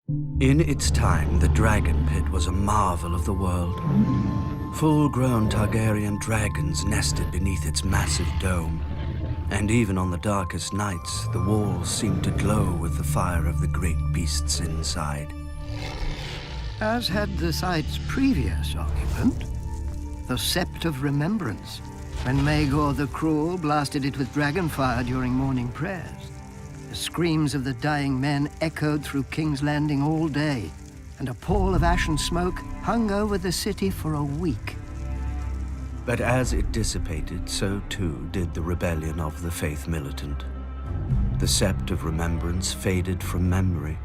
In its time, the dragon pit was a marvel of the world. Full-grown Targaryen dragons nested beneath its massive dome. And even on the darkest nights, the walls seemed to glow with the fire of the great beasts inside. As had the site's previous occupant, the Sept of Remembrance, when Meagor the Cruel blasted it with dragon fire during morning prayers. The screams of the dying men echoed through King's Landing all day, and a pall of ash and smoke hung over the city for a week. But as it dissipated, so too did the rebellion of the Faith Militant. The Sept of Remembrance faded from memory,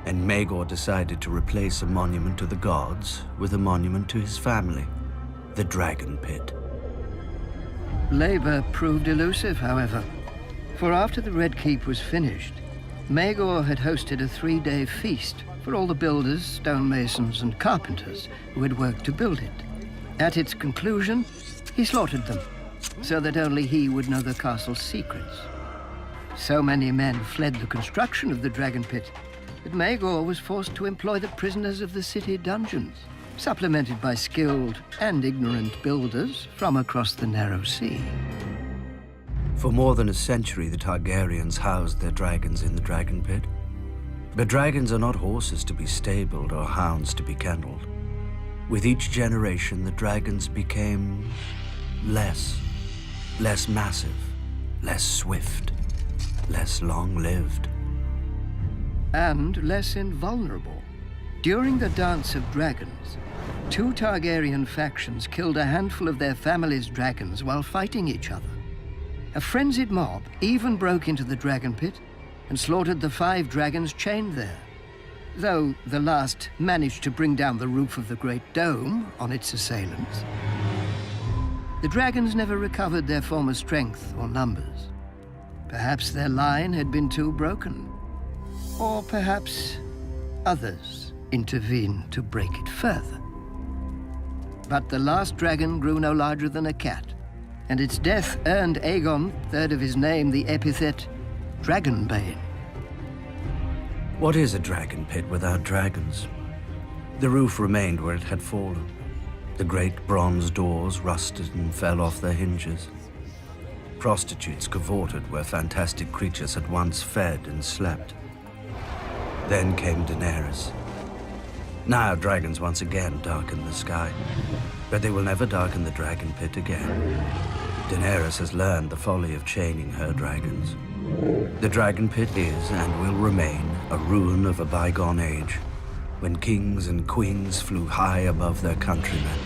and Meagor decided to replace a monument to the gods with a monument to his family, the Dragon Pit. Labor proved elusive, however, for after the Red Keep was finished, Meagor had hosted a 3-day feast for all the builders, stonemasons, and carpenters who had worked to build it. At its conclusion, he slaughtered them, so that only he would know the castle's secrets. So many men fled the construction of the Dragon Pit that Meagor was forced to employ the prisoners of the city dungeons, supplemented by skilled and ignorant builders from across the narrow sea. For more than a century, the Targaryens housed their dragons in the Dragon Pit. But dragons are not horses to be stabled or hounds to be kenneled. With each generation, the dragons became less massive, less swift, less long-lived. And less invulnerable. During the Dance of Dragons, 2 Targaryen factions killed a handful of their family's dragons while fighting each other. A frenzied mob even broke into the Dragon Pit and slaughtered the 5 dragons chained there, though the last managed to bring down the roof of the Great Dome on its assailants. The dragons never recovered their former strength or numbers. Perhaps their line had been too broken, or perhaps others intervened to break it further. But the last dragon grew no larger than a cat, and its death earned Aegon, 3rd of his name, the epithet Dragonbane. What is a dragon pit without dragons? The roof remained where it had fallen. The great bronze doors rusted and fell off their hinges. Prostitutes cavorted where fantastic creatures had once fed and slept. Then came Daenerys. Now dragons once again darken the sky, but they will never darken the dragon pit again. Daenerys has learned the folly of chaining her dragons. The dragon pit is and will remain a ruin of a bygone age, when kings and queens flew high above their countrymen.